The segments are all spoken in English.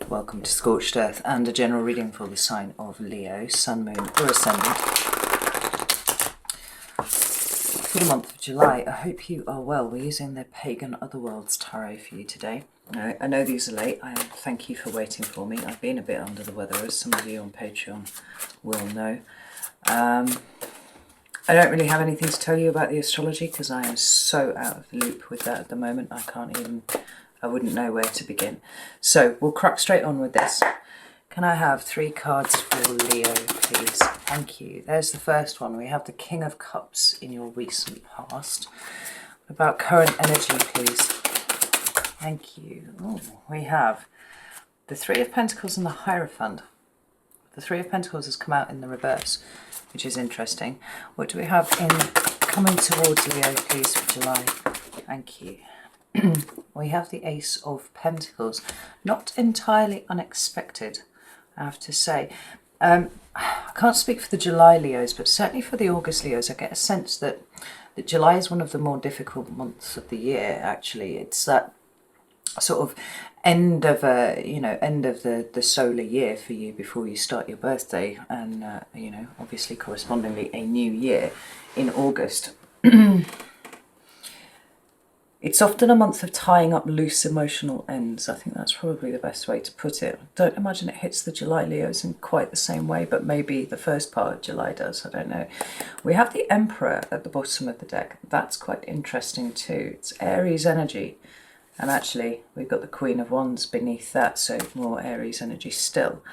Welcome to Scorched Earth and a general reading for the sign of Leo, Sun, Moon or Ascendant for the month of July. I hope you are well. We're using the Pagan Otherworlds Tarot for you today. I know these are late. Thank you for waiting for me. I've been a bit under the weather, as some of you on Patreon will know. I don't really have anything to tell you about the astrology because I am so out of the loop with that at the moment. I wouldn't know where to begin. So we'll crack straight on with this. Can I have 3 cards for Leo, please? Thank you. There's the first one. We have the King of Cups in your recent past. What about current energy, please? Thank you. Oh, we have the 3 of Pentacles and the Hierophant. The 3 of Pentacles has come out in the reverse, which is interesting. What do we have in coming towards Leo, please, for July? Thank you. We have the Ace of Pentacles. Not entirely unexpected, I have to say. I can't speak for the July Leos, but certainly for the August Leos, I get a sense that July is one of the more difficult months of the year, actually. It's that sort of end of the solar year for you before you start your birthday, and obviously correspondingly a new year in August. It's often a month of tying up loose emotional ends. I think that's probably the best way to put it. I don't imagine it hits the July Leos in quite the same way, but maybe the first part of July does. I don't know. We have the Emperor at the bottom of the deck. That's quite interesting too. It's Aries energy. And actually, we've got the Queen of Wands beneath that, so more Aries energy still.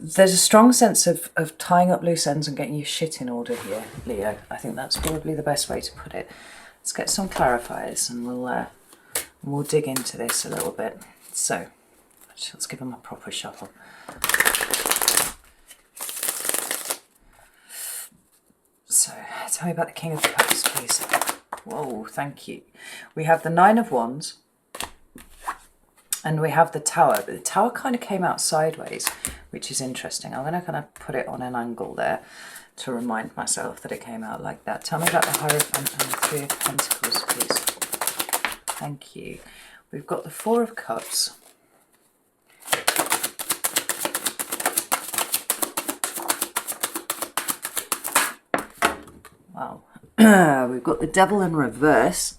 There's a strong sense of tying up loose ends and getting your shit in order here, Leo. I think that's probably the best way to put it. Let's get some clarifiers and we'll dig into this a little bit. So, let's give them a proper shuffle. So, tell me about the King of Cups, please. Whoa, thank you. We have the 9 of Wands and we have the Tower. But the Tower kind of came out sideways, which is interesting. I'm going to kind of put it on an angle there to remind myself that it came out like that. Tell me about the Hierophant and the 3 of Pentacles, please. Thank you. We've got the 4 of Cups. Wow. We've got the Devil in reverse.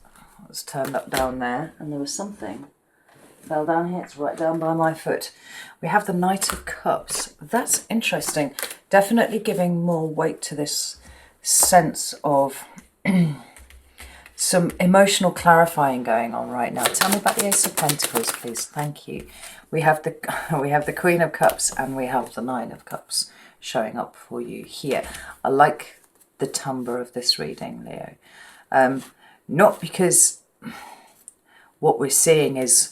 It's turned up down there, and there was something fell down here. It's right down by my foot. We have the Knight of Cups. That's interesting. Definitely giving more weight to this sense of some emotional clarifying going on right now. Tell me about the Ace of Pentacles, please. Thank you. We have the Queen of Cups and we have the 9 of Cups showing up for you here. I like the timbre of this reading, Leo. Not because what we're seeing is,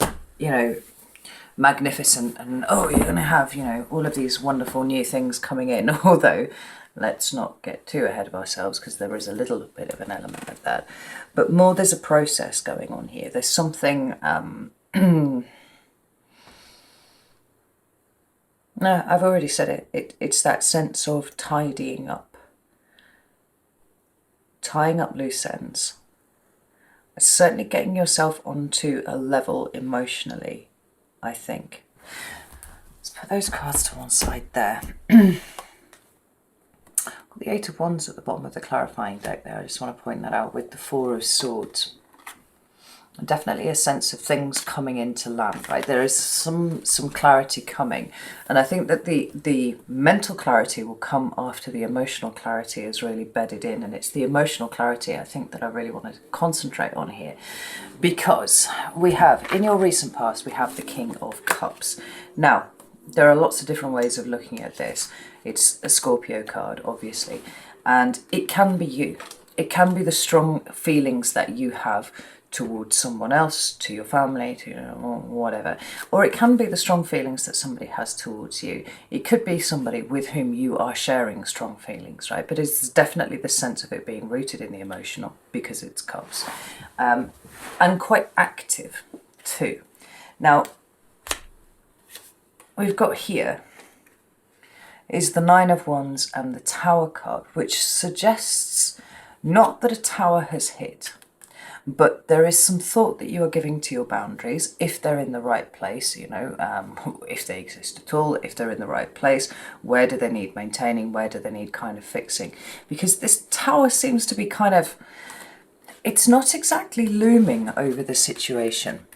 magnificent and you're going to have, all of these wonderful new things coming in, although let's not get too ahead of ourselves because there is a little bit of an element of that, but more there's a process going on here. There's something no, I've already said it. It's that sense of tying up loose ends. It's certainly getting yourself onto a level emotionally, I think. Let's put those cards to one side there. Got the 8 of Wands at the bottom of the clarifying deck there. I just want to point that out with the 4 of Swords. Definitely a sense of things coming into land, right? There is some clarity coming. And I think that the mental clarity will come after the emotional clarity is really bedded in. And it's the emotional clarity, I think, that I really want to concentrate on here. Because we have, in your recent past, we have the King of Cups. Now, there are lots of different ways of looking at this. It's a Scorpio card, obviously. And it can be you. It can be the strong feelings that you have towards someone else, to your family, to whatever. Or it can be the strong feelings that somebody has towards you. It could be somebody with whom you are sharing strong feelings, right? But it's definitely the sense of it being rooted in the emotional because it's cups. And quite active too. Now, we've got here is the 9 of Wands and the Tower card, which suggests not that a tower has hit, But there is some thought that you are giving to your boundaries, if they're in the right place, if they exist at all, if they're in the right place, where do they need maintaining, where do they need kind of fixing? Because this tower seems to be kind of, it's not exactly looming over the situation.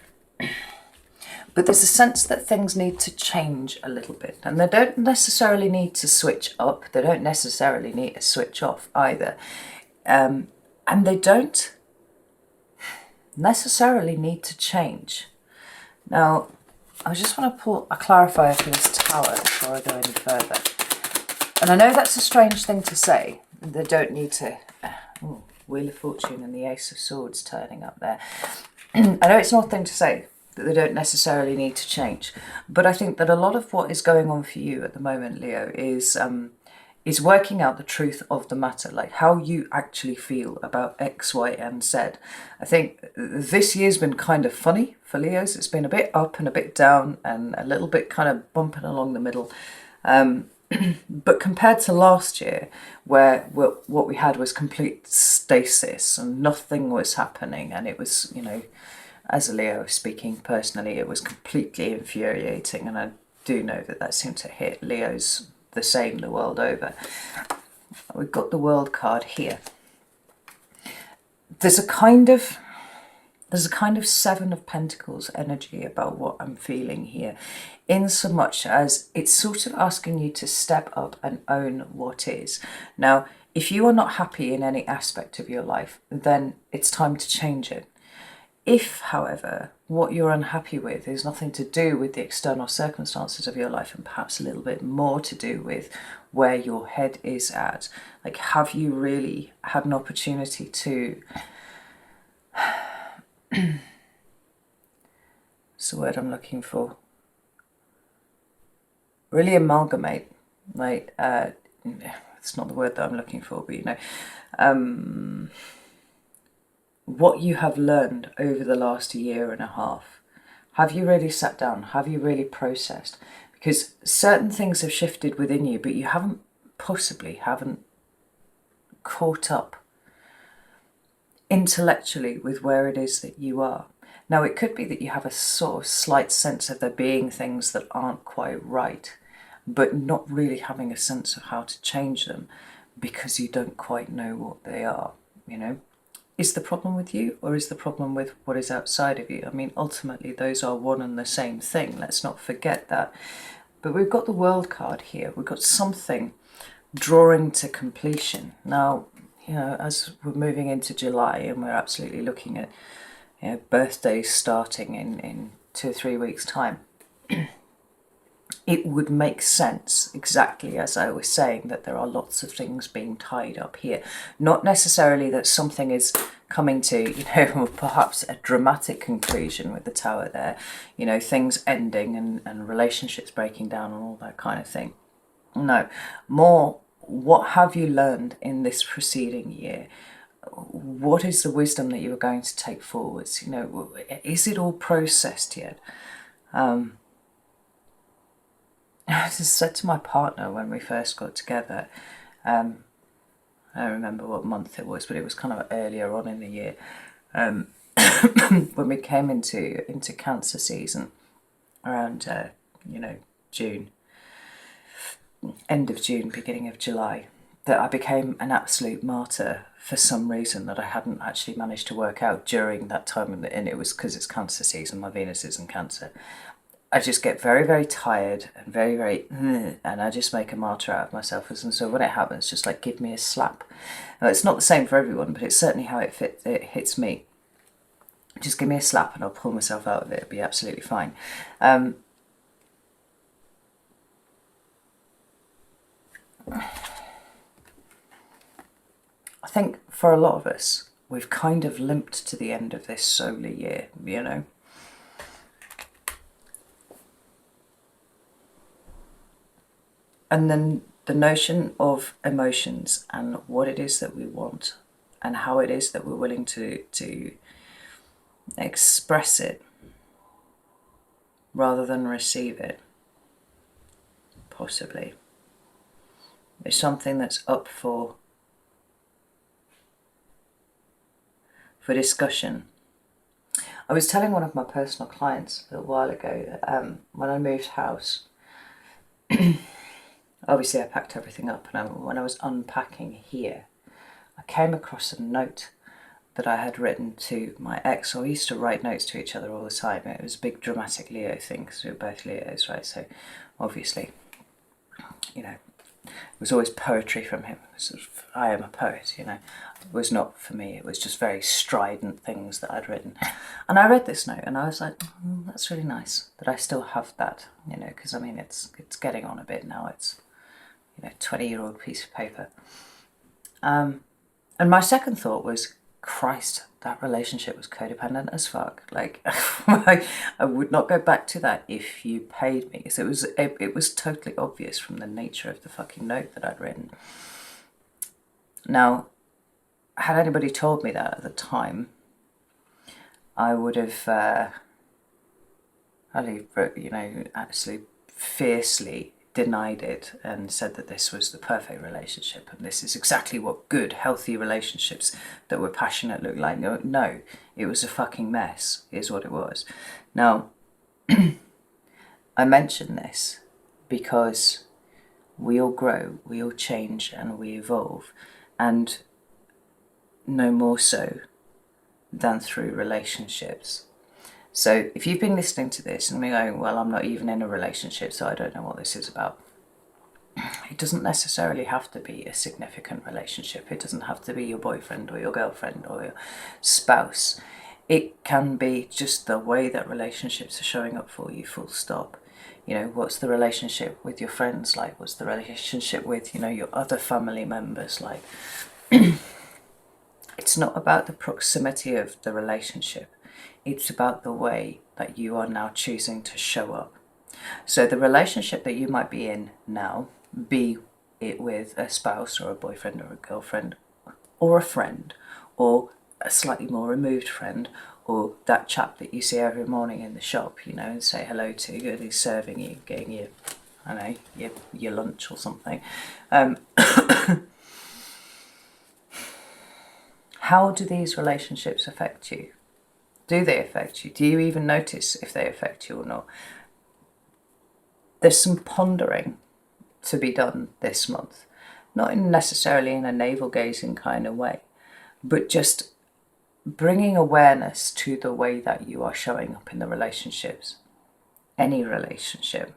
But there's a sense that things need to change a little bit. And they don't necessarily need to switch up. They don't necessarily need to switch off either. And they don't necessarily need to change. Now, I just want to pull a clarifier for this tower before I go any further. And I know that's a strange thing to say. They don't need to... Wheel of Fortune and the Ace of Swords turning up there. I know it's an odd thing to say, that they don't necessarily need to change. But I think that a lot of what is going on for you at the moment, Leo, is working out the truth of the matter, like how you actually feel about X, Y, and Z. I think this year's been kind of funny for Leos. It's been a bit up and a bit down and a little bit kind of bumping along the middle. But compared to last year, where what we had was complete stasis and nothing was happening, and it was, as a Leo speaking personally, it was completely infuriating, and I do know that seemed to hit Leos the same the world over. We've got the World card here. There's a kind of Seven of Pentacles energy about what I'm feeling here, in so much as it's sort of asking you to step up and own what is. Now, if you are not happy in any aspect of your life, then it's time to change it. If, however, what you're unhappy with is nothing to do with the external circumstances of your life and perhaps a little bit more to do with where your head is at, like, have you really had an opportunity to... What's the word I'm looking for? Really amalgamate, like, it's not the word that I'm looking for, but what you have learned over the last year and a half. Have you really sat down? Have you really processed? Because certain things have shifted within you, but you haven't caught up intellectually with where it is that you are. Now, it could be that you have a sort of slight sense of there being things that aren't quite right, but not really having a sense of how to change them because you don't quite know what they are, Is the problem with you, or is the problem with what is outside of you? I mean, ultimately, those are one and the same thing. Let's not forget that. But we've got the World card here. We've got something drawing to completion. Now, as we're moving into July and we're absolutely looking at birthdays starting in 2 or 3 weeks' time, it would make sense, exactly as I was saying, that there are lots of things being tied up here. Not necessarily that something is coming to, perhaps a dramatic conclusion with the tower there, things ending and relationships breaking down and all that kind of thing. No, more, what have you learned in this preceding year? What is the wisdom that you are going to take forwards? Is it all processed yet? I just said to my partner when we first got together, I don't remember what month it was, but it was kind of earlier on in the year, when we came into Cancer season, around June, end of June, beginning of July, that I became an absolute martyr for some reason that I hadn't actually managed to work out during that time, and it was because it's Cancer season, my Venus is in Cancer. I just get very, very tired and very, very, and I just make a martyr out of myself. And so when it happens, just like, give me a slap. Now, it's not the same for everyone, but it's certainly how it hits me. Just give me a slap and I'll pull myself out of it. It'll be absolutely fine. I think for a lot of us, we've kind of limped to the end of this solar year, And then the notion of emotions and what it is that we want and how it is that we're willing to express it rather than receive it, possibly, is something that's up for for discussion. I was telling one of my personal clients a while ago, when I moved house, obviously I packed everything up, and when I was unpacking here, I came across a note that I had written to my ex. So we used to write notes to each other all the time. It was a big dramatic Leo thing because we were both Leos, right? So obviously, you know, it was always poetry from him. Sort of, I am a poet, you know. It was not for me. It was just very strident things that I'd written. And I read this note and I was like, that's really nice that I still have that, you know, because I mean, it's getting on a bit now. It's, you know, 20-year-old piece of paper. And my second thought was, Christ, that relationship was codependent as fuck. Like, I would not go back to that if you paid me. So it was totally obvious from the nature of the fucking note that I'd written. Now, had anybody told me that at the time, I would have, you know, absolutely fiercely denied it and said that this was the perfect relationship and this is exactly what good, healthy relationships that were passionate look like. No, it was a fucking mess, is what it was. Now, I mention this because we all grow, we all change, and we evolve, and no more so than through relationships. So if you've been listening to this and you're going, well, I'm not even in a relationship, so I don't know what this is about. It doesn't necessarily have to be a significant relationship. It doesn't have to be your boyfriend or your girlfriend or your spouse. It can be just the way that relationships are showing up for you, full stop. You know, what's the relationship with your friends like? What's the relationship with, you know, your other family members like? It's not about the proximity of the relationship. It's about the way that you are now choosing to show up. So the relationship that you might be in now, be it with a spouse or a boyfriend or a girlfriend or a friend or a slightly more removed friend or that chap that you see every morning in the shop, you know, and say hello to, and he's serving you, getting you, I don't know, your lunch or something. How do these relationships affect you? Do they affect you? Do you even notice if they affect you or not? There's some pondering to be done this month. Not necessarily in a navel-gazing kind of way, but just bringing awareness to the way that you are showing up in the relationships. Any relationship.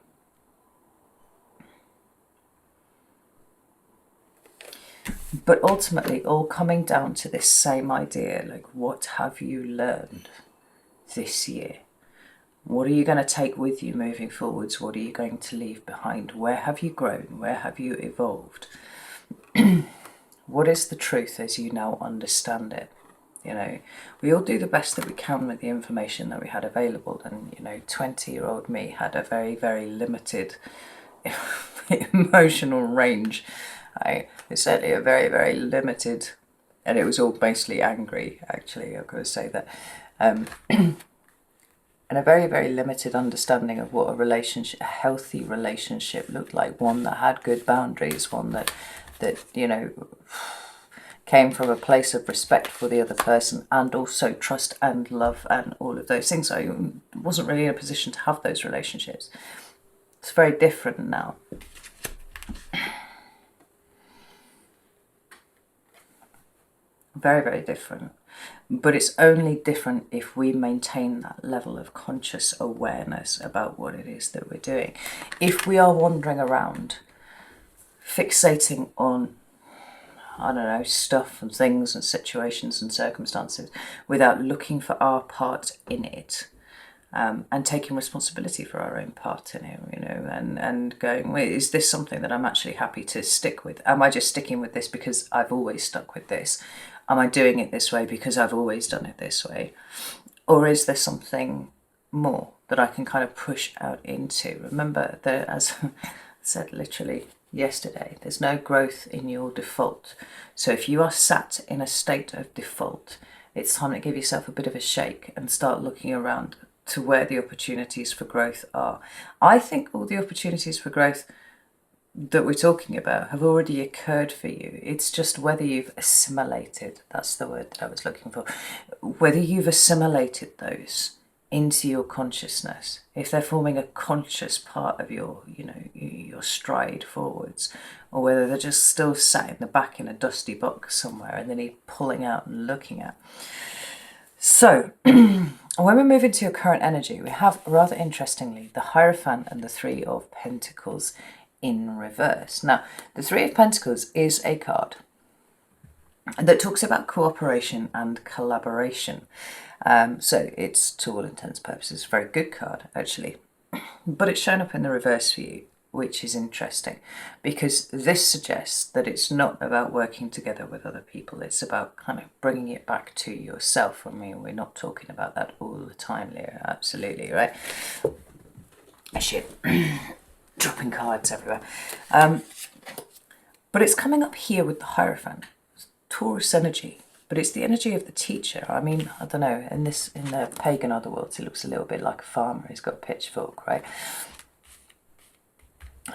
But ultimately, all coming down to this same idea, like, what have you learned this year? What are you going to take with you moving forwards? What are you going to leave behind? Where have you grown? Where have you evolved? What is the truth as you now understand it? You know, we all do the best that we can with the information that we had available. And, you know, 20-year-old me had a very, very limited emotional range. It's certainly a very, very limited, and it was all mostly angry, actually, I've got to say that. And a very, very limited understanding of what a healthy relationship looked like. One that had good boundaries, one that you know, came from a place of respect for the other person and also trust and love and all of those things. I wasn't really in a position to have those relationships. It's very different now. Very, very different. But it's only different if we maintain that level of conscious awareness about what it is that we're doing. If we are wandering around fixating on, I don't know, stuff and things and situations and circumstances without looking for our part in it, and taking responsibility for our own part in it, you know, and going, wait, is this something that I'm actually happy to stick with? Am I just sticking with this because I've always stuck with this? Am I doing it this way because I've always done it this way? Or is there something more that I can kind of push out into? Remember that, as I said literally yesterday, there's no growth in your default. So if you are sat in a state of default, it's time to give yourself a bit of a shake and start looking around to where the opportunities for growth are. I think all the opportunities for growth that we're talking about have already occurred for you. It's just whether you've assimilated, that's the word that I was looking for, whether you've assimilated those into your consciousness, if they're forming a conscious part of your, your stride forwards, or whether they're just still sat in the back in a dusty box somewhere and they need pulling out and looking at. So when we move into your current energy, we have, rather interestingly, the Hierophant and the Three of Pentacles in reverse. Now, the Three of Pentacles is a card that talks about cooperation and collaboration. So it's, to all intents and purposes, a very good card, actually. But it's shown up in the reverse for you, which is interesting, because this suggests that it's not about working together with other people. It's about kind of bringing it back to yourself. I mean, we're not talking about that all the time, Leo. Absolutely, right? Shit. Dropping cards everywhere. But it's coming up here with the Hierophant. Taurus energy. But it's the energy of the teacher. I mean, I don't know, in the pagan otherworlds, he looks a little bit like a farmer. He's got a pitchfork, right?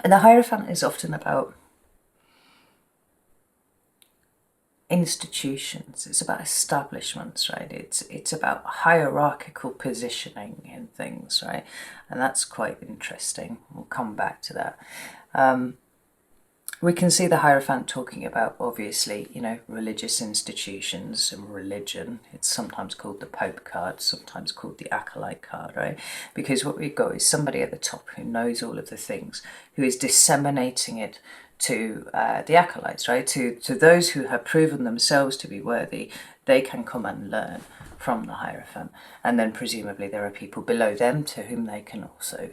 And the Hierophant is often about institutions. It's about establishments, right? It's about hierarchical positioning in things, right? And that's quite interesting. We'll come back to that. We can see the Hierophant talking about, obviously, religious institutions and religion. It's sometimes called the Pope card, sometimes called the Acolyte card, right? Because what we've got is somebody at the top who knows all of the things, who is disseminating it to the Acolytes, right? To those who have proven themselves to be worthy, they can come and learn from the Hierophant. And then presumably there are people below them to whom they can also,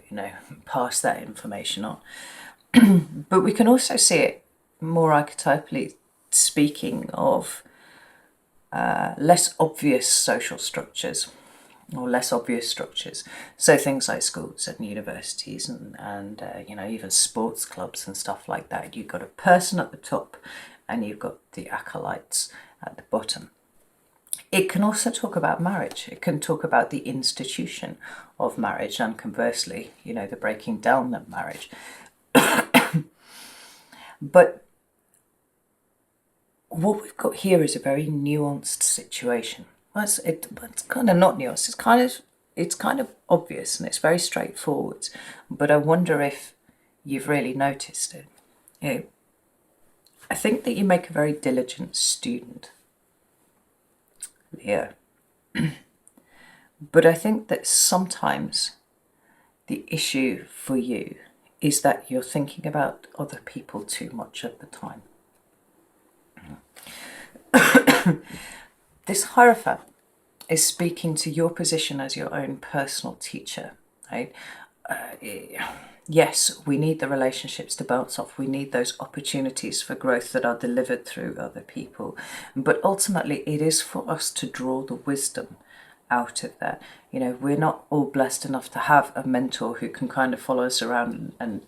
pass that information on. But we can also see it more archetypally speaking of less obvious social structures, or less obvious structures. So things like schools and universities and even sports clubs and stuff like that. You've got a person at the top and you've got the acolytes at the bottom. It can also talk about marriage. It can talk about the institution of marriage, and conversely, the breaking down of marriage. But what we've got here is a very nuanced situation. It's kind of not nuanced. It's kind of obvious and it's very straightforward. But I wonder if you've really noticed it. I think that you make a very diligent student, Leo. But I think that sometimes the issue for you is that you're thinking about other people too much at the time. This Hierophant is speaking to your position as your own personal teacher, right? Yes, we need the relationships to bounce off. We need those opportunities for growth that are delivered through other people. But ultimately, it is for us to draw the wisdom out of that. We're not all blessed enough to have a mentor who can kind of follow us around and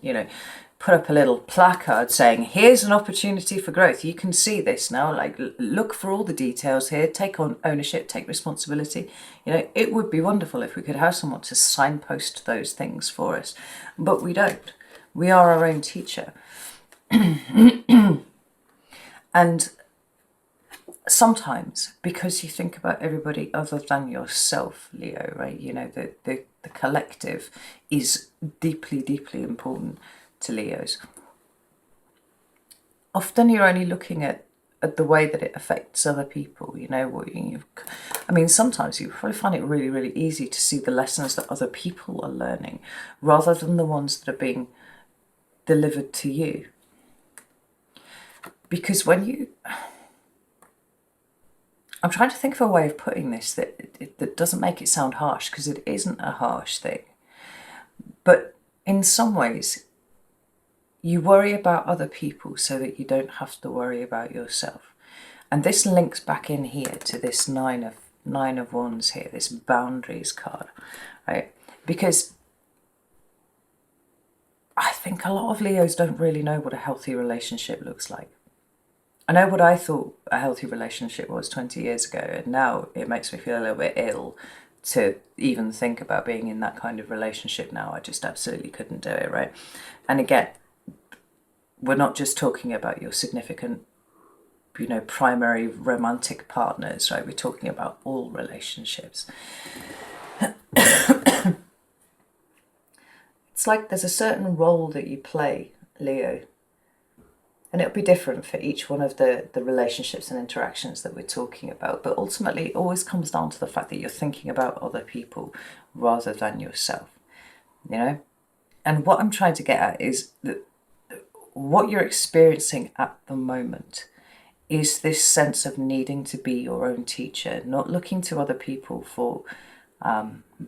put up a little placard saying, here's an opportunity for growth. You can see this now, like, look for all the details here, take on ownership, take responsibility. It would be wonderful if we could have someone to signpost those things for us, but we don't. We are our own teacher. And sometimes, because you think about everybody other than yourself, Leo, right? The collective is deeply, deeply important to Leos. Often you're only looking at the way that it affects other people. Sometimes you probably find it really, really easy to see the lessons that other people are learning rather than the ones that are being delivered to you. Because I'm trying to think of a way of putting this that doesn't make it sound harsh, because it isn't a harsh thing. But in some ways, you worry about other people so that you don't have to worry about yourself. And this links back in here to this nine of wands here, this boundaries card, right? Because I think a lot of Leos don't really know what a healthy relationship looks like. I know what I thought a healthy relationship was 20 years ago, and now it makes me feel a little bit ill to even think about being in that kind of relationship now. I just absolutely couldn't do it, right? And again, we're not just talking about your significant, primary romantic partners, right? We're talking about all relationships. It's like there's a certain role that you play, Leo. And it'll be different for each one of the relationships and interactions that we're talking about. But ultimately, it always comes down to the fact that you're thinking about other people rather than yourself, And what I'm trying to get at is that what you're experiencing at the moment is this sense of needing to be your own teacher, not looking to other people for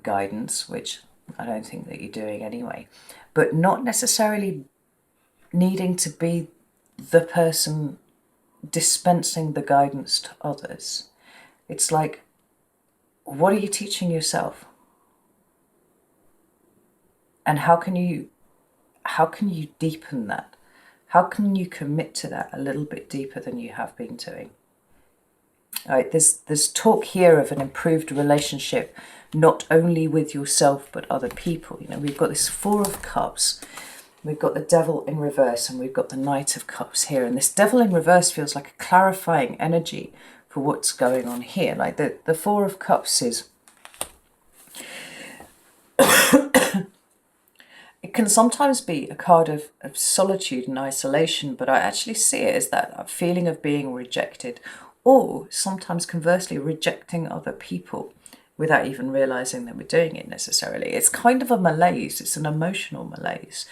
guidance, which I don't think that you're doing anyway, but not necessarily needing to be the person dispensing the guidance to others. It's like, what are you teaching yourself? And how can you deepen that? How can you commit to that a little bit deeper than you have been doing? All right, there's talk here of an improved relationship, not only with yourself, but other people. We've got this Four of Cups. We've got the Devil in reverse, and we've got the Knight of Cups here. And this Devil in reverse feels like a clarifying energy for what's going on here. Like the Four of Cups is... It can sometimes be a card of solitude and isolation, but I actually see it as that feeling of being rejected, or sometimes conversely rejecting other people without even realising that we're doing it necessarily. It's kind of a malaise. It's an emotional malaise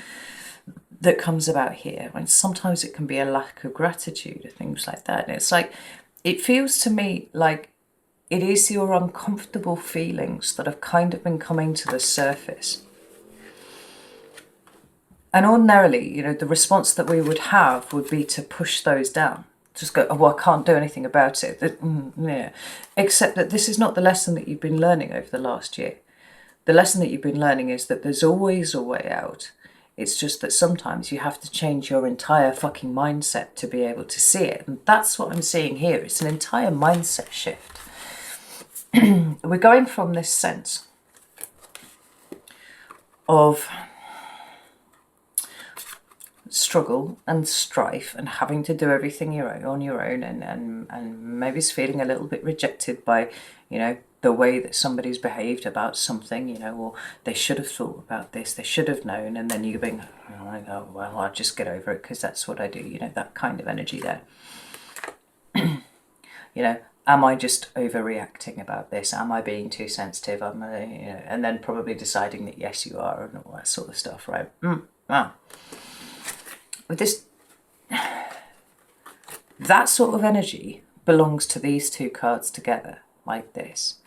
that comes about here. And sometimes it can be a lack of gratitude or things like that. And it's like, it feels to me like it is your uncomfortable feelings that have kind of been coming to the surface. And ordinarily, the response that we would have would be to push those down. Just go, oh, well, I can't do anything about it. Yeah. Except that this is not the lesson that you've been learning over the last year. The lesson that you've been learning is that there's always a way out. It's just that sometimes you have to change your entire fucking mindset to be able to see it. And that's what I'm seeing here. It's an entire mindset shift. We're going from this sense of struggle and strife and having to do everything on your own, and maybe it's feeling a little bit rejected by the way that somebody's behaved about something, or they should have thought about this, they should have known, and then you're being, oh well, I'll just get over it because that's what I do, that kind of energy there. Am I just overreacting about this? Am I being too sensitive? And then probably deciding that yes you are, and all that sort of stuff, right? Wow. With this, that sort of energy belongs to these two cards together, like this.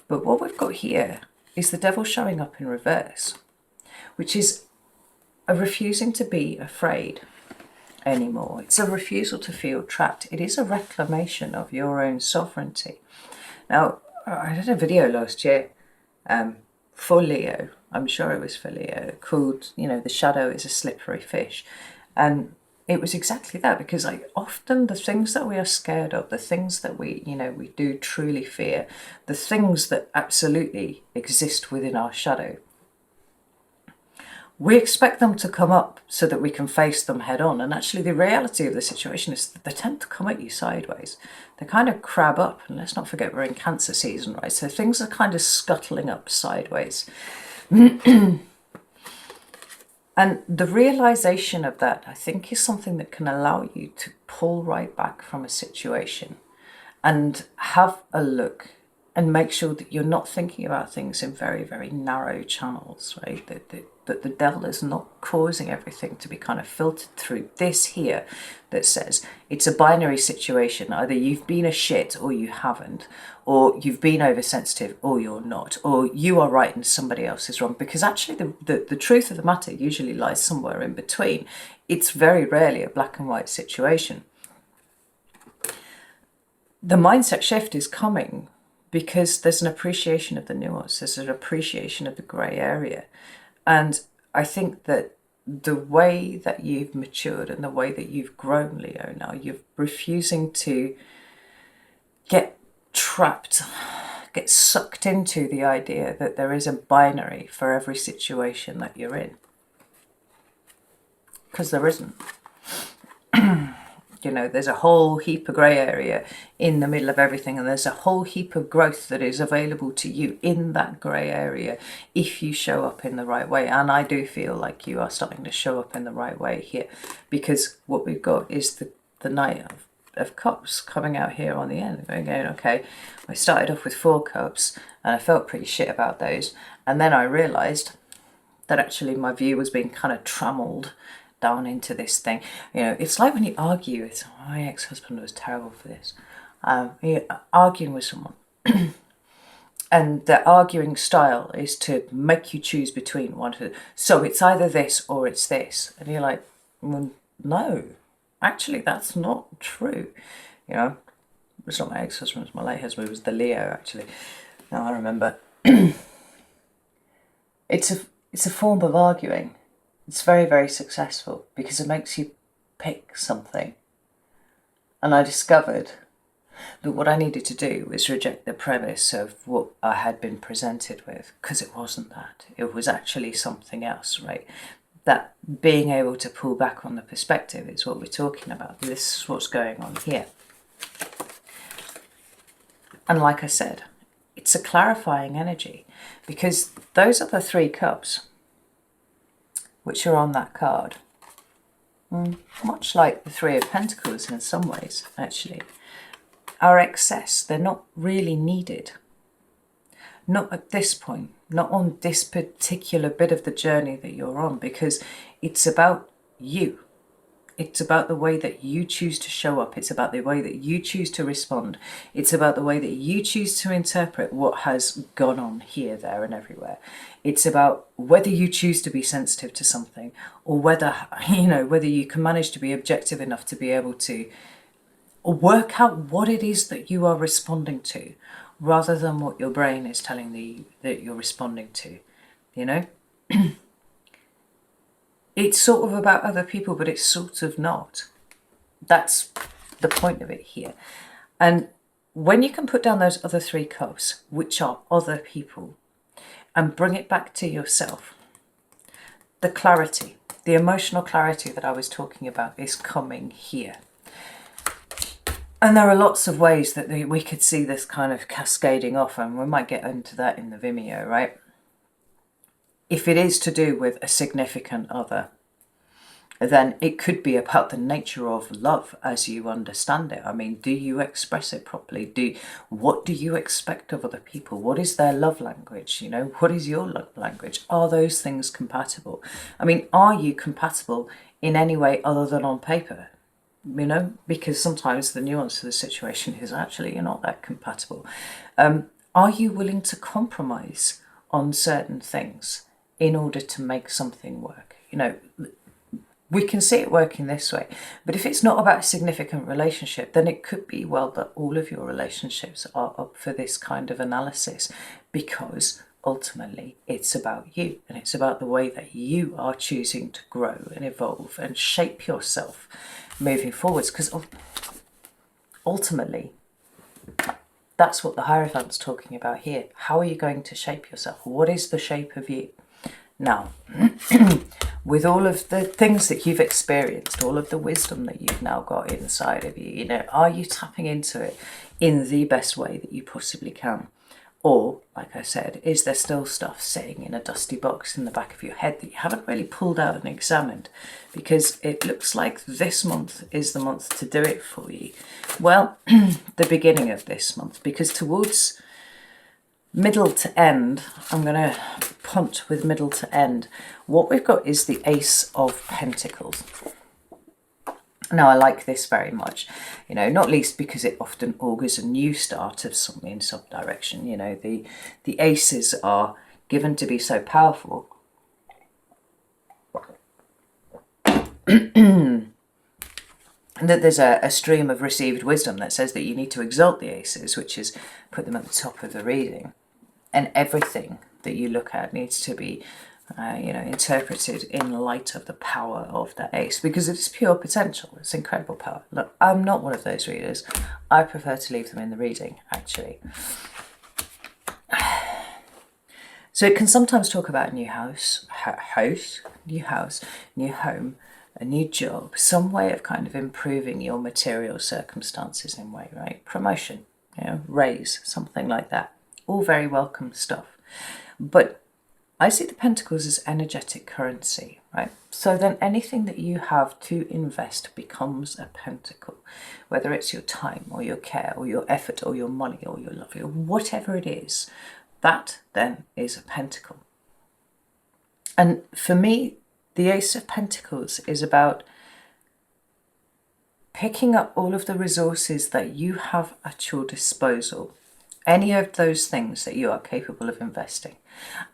But what we've got here is the Devil showing up in reverse, which is a refusing to be afraid anymore. It's a refusal to feel trapped. It is a reclamation of your own sovereignty. Now, I did a video last year for Leo, I'm sure it was for Leo, called, The Shadow is a Slippery Fish. And it was exactly that, because often the things that we are scared of, the things that we do truly fear, the things that absolutely exist within our shadow, we expect them to come up so that we can face them head on. And actually the reality of the situation is that they tend to come at you sideways. They kind of crab up, and let's not forget we're in Cancer season, right? So things are kind of scuttling up sideways. And the realization of that, I think, is something that can allow you to pull right back from a situation and have a look and make sure that you're not thinking about things in very, very narrow channels, right? That the devil is not causing everything to be kind of filtered through this here that says it's a binary situation. Either you've been a shit or you haven't, or you've been oversensitive or you're not, or you are right and somebody else is wrong. Because actually the truth of the matter usually lies somewhere in between. It's very rarely a black and white situation. The mindset shift is coming because there's an appreciation of the nuance, there's an appreciation of the grey area. And I think that the way that you've matured and the way that you've grown, Leo, now, you're refusing to get trapped, get sucked into the idea that there is a binary for every situation that you're in. Because there isn't. You know, there's a whole heap of grey area in the middle of everything, and there's a whole heap of growth that is available to you in that grey area if you show up in the right way. And I do feel like you are starting to show up in the right way here, because what we've got is the Knight of Cups coming out here on the end. Going, okay, I started off with 4 cups and I felt pretty shit about those, and then I realised that actually my view was being kind of trammelled down into this thing. You know, it's like when you argue with my ex-husband was terrible for this. You're arguing with someone and the arguing style is to make you choose between one. So it's either this or it's this, and you're like, well, no, actually that's not true. You know, it's not my ex-husband, it's my late husband. It was the Leo, actually. Now I remember. It's a form of arguing. It's very, very successful because it makes you pick something. And I discovered that what I needed to do was reject the premise of what I had been presented with, because it wasn't that. It was actually something else, right? That being able to pull back on the perspective is what we're talking about. This is what's going on here. And like I said, it's a clarifying energy, because those are the 3 cups which are on that card. Much like the 3 of Pentacles in some ways, actually, are excess. They're not really needed. Not at this point, not on this particular bit of the journey that you're on, because it's about you. It's about the way that you choose to show up. It's about the way that you choose to respond. It's about the way that you choose to interpret what has gone on here, there, and everywhere. It's about whether you choose to be sensitive to something, or whether, you know, whether you can manage to be objective enough to be able to work out what it is that you are responding to, rather than what your brain is telling you that you're responding to, you know? It's sort of about other people, but it's sort of not. That's the point of it here. And when you can put down those other 3 cups, which are other people, and bring it back to yourself, the clarity, the emotional clarity that I was talking about is coming here. And there are lots of ways that we could see this kind of cascading off, and we might get into that in the Vimeo, right? If it is to do with a significant other, then it could be about the nature of love as you understand it. I mean, do you express it properly? What do you expect of other people? What is their love language? You know, what is your love language? Are those things compatible? I mean, are you compatible in any way other than on paper? You know, because sometimes the nuance of the situation is actually you're not that compatible. Are you willing to compromise on certain things in order to make something work? You know, we can see it working this way, but if it's not about a significant relationship, then it could be, well, that all of your relationships are up for this kind of analysis, because ultimately it's about you, and it's about the way that you are choosing to grow and evolve and shape yourself moving forwards, because ultimately that's what the Hierophant's talking about here. How are you going to shape yourself? What is the shape of you? Now, with all of the things that you've experienced, all of the wisdom that you've now got inside of you, you know, are you tapping into it in the best way that you possibly can? Or, like I said, is there still stuff sitting in a dusty box in the back of your head that you haven't really pulled out and examined? Because it looks like this month is the month to do it for you. Well, the beginning of this month, because towards middle to end, I'm going to punt with middle to end. What we've got is the Ace of Pentacles. Now, I like this very much, you know, not least because it often augurs a new start of something in some direction. You know, the aces are given to be so powerful that there's a stream of received wisdom that says that you need to exalt the aces, which is put them at the top of the reading. And everything that you look at needs to be you know, interpreted in light of the power of that ace, because it's pure potential. It's incredible power. Look, I'm not one of those readers. I prefer to leave them in the reading, actually. So it can sometimes talk about a new house, new home, a new job, some way of kind of improving your material circumstances in way, right? Promotion, raise, something like that. All very welcome stuff. But I see the pentacles as energetic currency, right? So then anything that you have to invest becomes a pentacle, whether it's your time or your care or your effort or your money or your love or whatever it is, that then is a pentacle. And for me, the Ace of Pentacles is about picking up all of the resources that you have at your disposal, any of those things that you are capable of investing,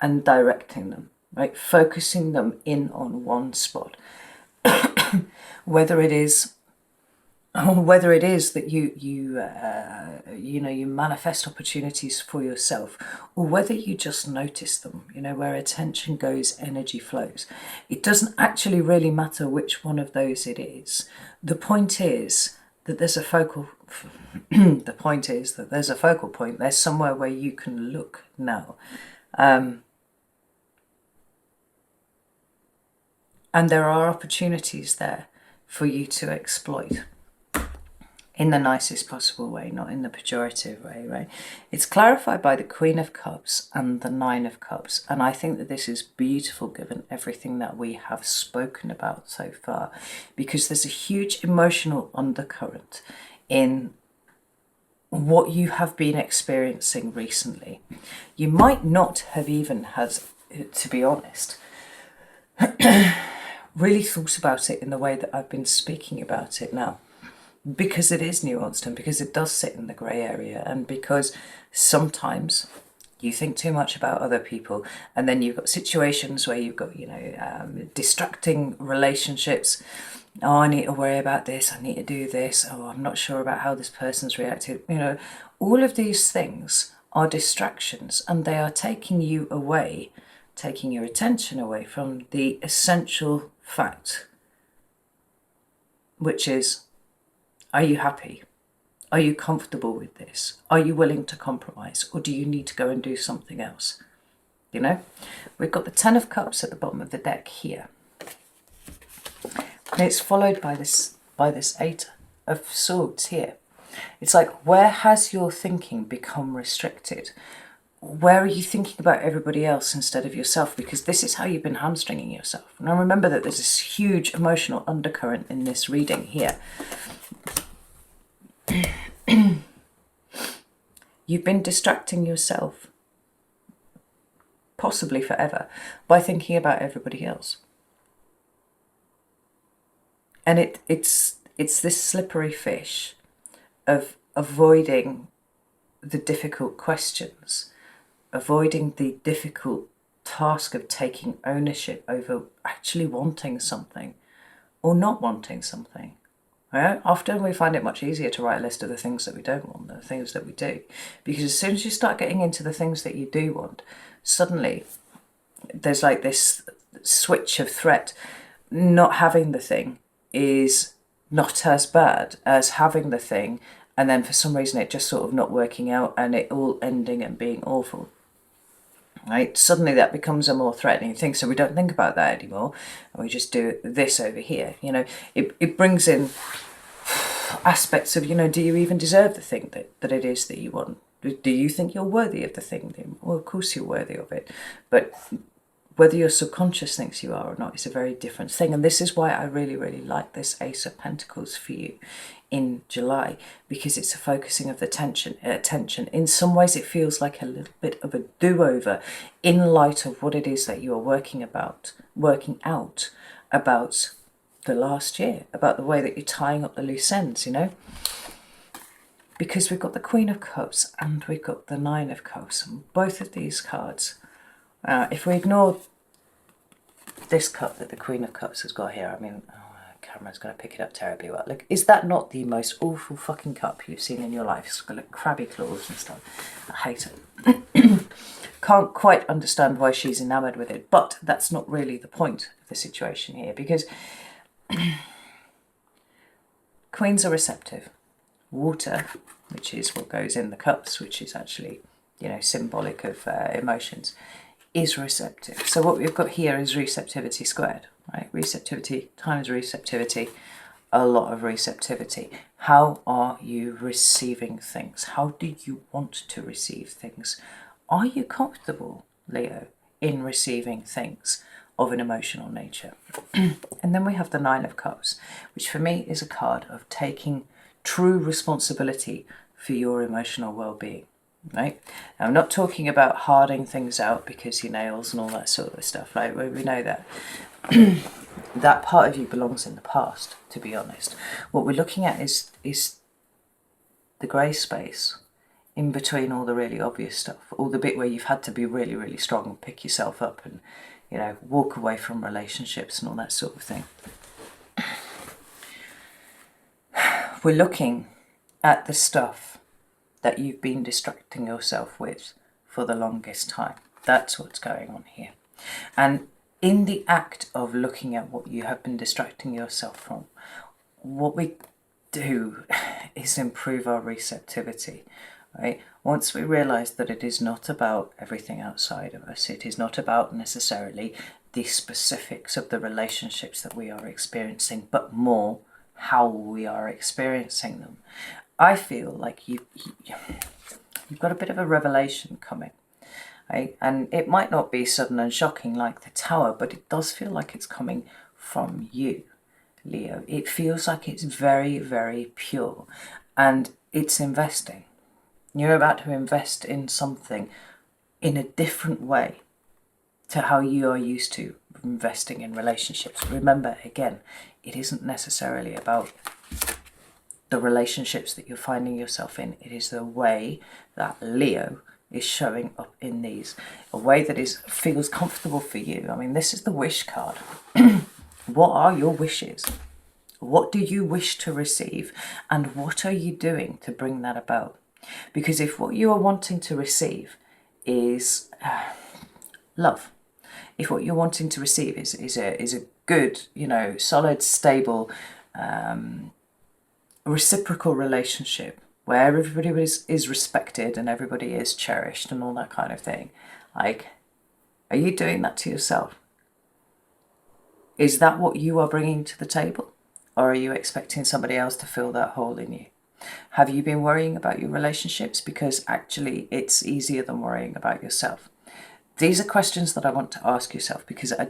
and directing them, right? Focusing them in on one spot. whether it is that you manifest opportunities for yourself, or whether you just notice them, where attention goes, energy flows. It doesn't actually really matter which one of those it is. The point is that there's a focal point. There's somewhere where you can look now. And there are opportunities there for you to exploit in the nicest possible way, not in the pejorative way, right? It's clarified by the Queen of Cups and the Nine of Cups. And I think that this is beautiful given everything that we have spoken about so far, because there's a huge emotional undercurrent in what you have been experiencing recently. You might not have even had, to be honest, really thought about it in the way that I've been speaking about it now, because it is nuanced and because it does sit in the grey area, and because sometimes you think too much about other people, and then you've got situations where you've got distracting relationships. Oh, I need to worry about this, I need to do this, oh, I'm not sure about how this person's reacted. All of these things are distractions, and they are taking you away, taking your attention away from the essential fact, which is, are you happy? Are you comfortable with this? Are you willing to compromise? Or do you need to go and do something else? We've got the Ten of Cups at the bottom of the deck here. And it's followed by this Eight of Swords here. It's like, where has your thinking become restricted? Where are you thinking about everybody else instead of yourself? Because this is how you've been hamstringing yourself. Now remember that there's this huge emotional undercurrent in this reading here. You've been distracting yourself, possibly forever, by thinking about everybody else. And it's this slippery fish of avoiding the difficult questions, avoiding the difficult task of taking ownership over actually wanting something or not wanting something. Right? Often we find it much easier to write a list of the things that we don't want than the things that we do. Because as soon as you start getting into the things that you do want, suddenly there's like this switch of threat. Not having the thing is not as bad as having the thing, and then for some reason it just sort of not working out and it all ending and being awful. Right? Suddenly that becomes a more threatening thing, so we don't think about that anymore, and we just do this over here. It brings in aspects of, do you even deserve the thing that it is that you want? Do you think you're worthy of the thing? Well, of course you're worthy of it, but whether your subconscious thinks you are or not is a very different thing. And this is why I really, really like this Ace of Pentacles for you in July, because it's a focusing of the attention. In some ways it feels like a little bit of a do-over in light of what it is that you are working out about the last year, about the way that you're tying up the loose ends, because we've got the Queen of Cups and we've got the Nine of Cups, and both of these cards, if we ignore this cup that the Queen of Cups has got here, camera's going to pick it up terribly well. Look, is that not the most awful fucking cup you've seen in your life? It's got like crabby claws and stuff. I hate it. Can't quite understand why she's enamoured with it, but that's not really the point of the situation here, because queens are receptive. Water, which is what goes in the cups, which is actually, symbolic of emotions, is receptive. So what we've got here is receptivity squared. right? Receptivity times receptivity, a lot of receptivity. How are you receiving things? How do you want to receive things? Are you comfortable, Leo, in receiving things of an emotional nature? And then we have the Nine of Cups, which for me is a card of taking true responsibility for your emotional well-being. Right? Now, I'm not talking about harding things out because your nails and all that sort of stuff. Right? We know that that part of you belongs in the past. To be honest, what we're looking at is the grey space in between all the really obvious stuff, all the bit where you've had to be really, really strong and pick yourself up and, you know, walk away from relationships and all that sort of thing. We're looking at the stuff that you've been distracting yourself with for the longest time. That's what's going on here. And in the act of looking at what you have been distracting yourself from, what we do is improve our receptivity, right? Once we realize that it is not about everything outside of us, it is not about necessarily the specifics of the relationships that we are experiencing, but more how we are experiencing them. I feel like you've got a bit of a revelation coming, right? And it might not be sudden and shocking like the Tower, but it does feel like it's coming from you, Leo. It feels like it's very, very pure, and it's investing. You're about to invest in something in a different way to how you are used to investing in relationships. Remember, again, it isn't necessarily about the relationships that you're finding yourself in. It is the way that Leo is showing up in these, a way that feels comfortable for you. I mean, this is the wish card. What are your wishes? What do you wish to receive? And what are you doing to bring that about? Because if what you are wanting to receive is love, if what you're wanting to receive is a good, you know, solid, stable, reciprocal relationship where everybody is respected and everybody is cherished and all that kind of thing, like, are you doing that to yourself? Is that what you are bringing to the table? Or are you expecting somebody else to fill that hole in you? Have you been worrying about your relationships? Because actually it's easier than worrying about yourself. These are questions that I want to ask yourself, because I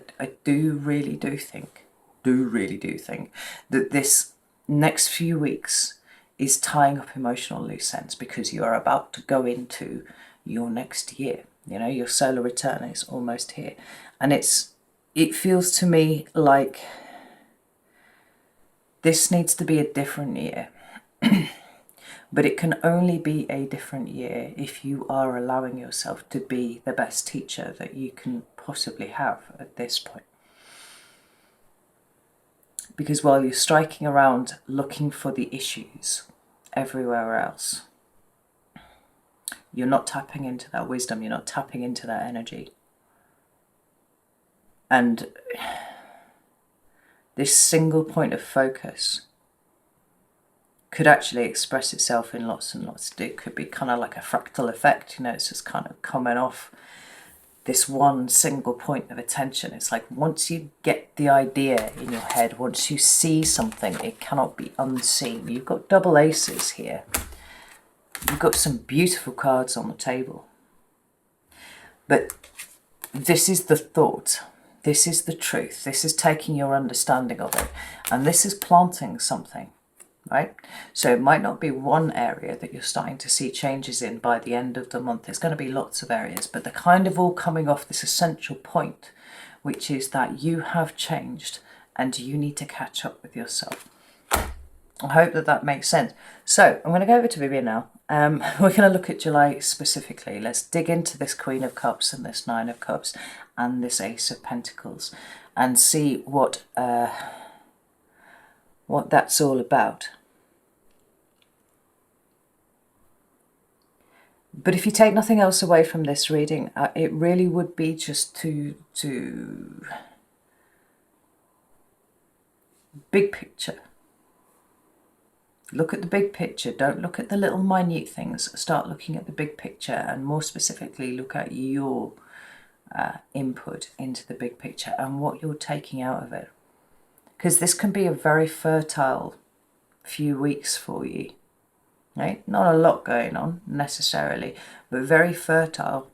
really do think that this next few weeks is tying up emotional loose ends, because you are about to go into your next year. You know, your solar return is almost here. And it feels to me like this needs to be a different year. But it can only be a different year if you are allowing yourself to be the best teacher that you can possibly have at this point. Because while you're striking around looking for the issues everywhere else, you're not tapping into that wisdom, you're not tapping into that energy. And this single point of focus could actually express itself in lots and lots. It could be kind of like a fractal effect, you know, it's just kind of coming off this one single point of attention. It's like once you get the idea in your head, once you see something, it cannot be unseen. You've got double aces here. You've got some beautiful cards on the table. But this is the thought. This is the truth. This is taking your understanding of it. And this is planting something. Right? So it might not be one area that you're starting to see changes in by the end of the month. There's going to be lots of areas, but they're kind of all coming off this essential point, which is that you have changed and you need to catch up with yourself. I hope that makes sense. So I'm going to go over to Vivian now. We're going to look at July specifically. Let's dig into this Queen of Cups and this Nine of Cups and this Ace of Pentacles and see what that's all about. But if you take nothing else away from this reading, it really would be just to big picture. Look at the big picture. Don't look at the little minute things. Start looking at the big picture, and more specifically, look at your input into the big picture and what you're taking out of it. Because this can be a very fertile few weeks for you. Right? Not a lot going on necessarily, but very fertile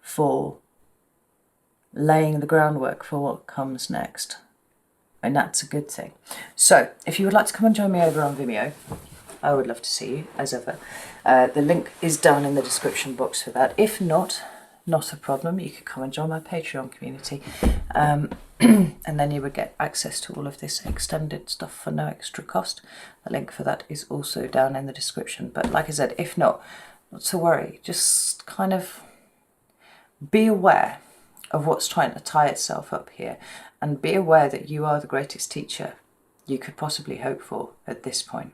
for laying the groundwork for what comes next. And that's a good thing. So if you would like to come and join me over on Vimeo, I would love to see you, as ever. The link is down in the description box for that. If not, not a problem. You could come and join my Patreon community. And then you would get access to all of this extended stuff for no extra cost. The link for that is also down in the description. But like I said, if not to worry. Just kind of be aware of what's trying to tie itself up here. And be aware that you are the greatest teacher you could possibly hope for at this point.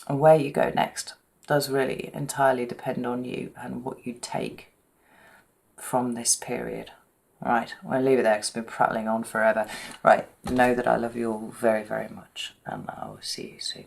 And where you go next does really entirely depend on you and what you take from this period. Right, I'm going to leave it there because I've been prattling on forever. Right, know that I love you all very, very much, and I will see you soon.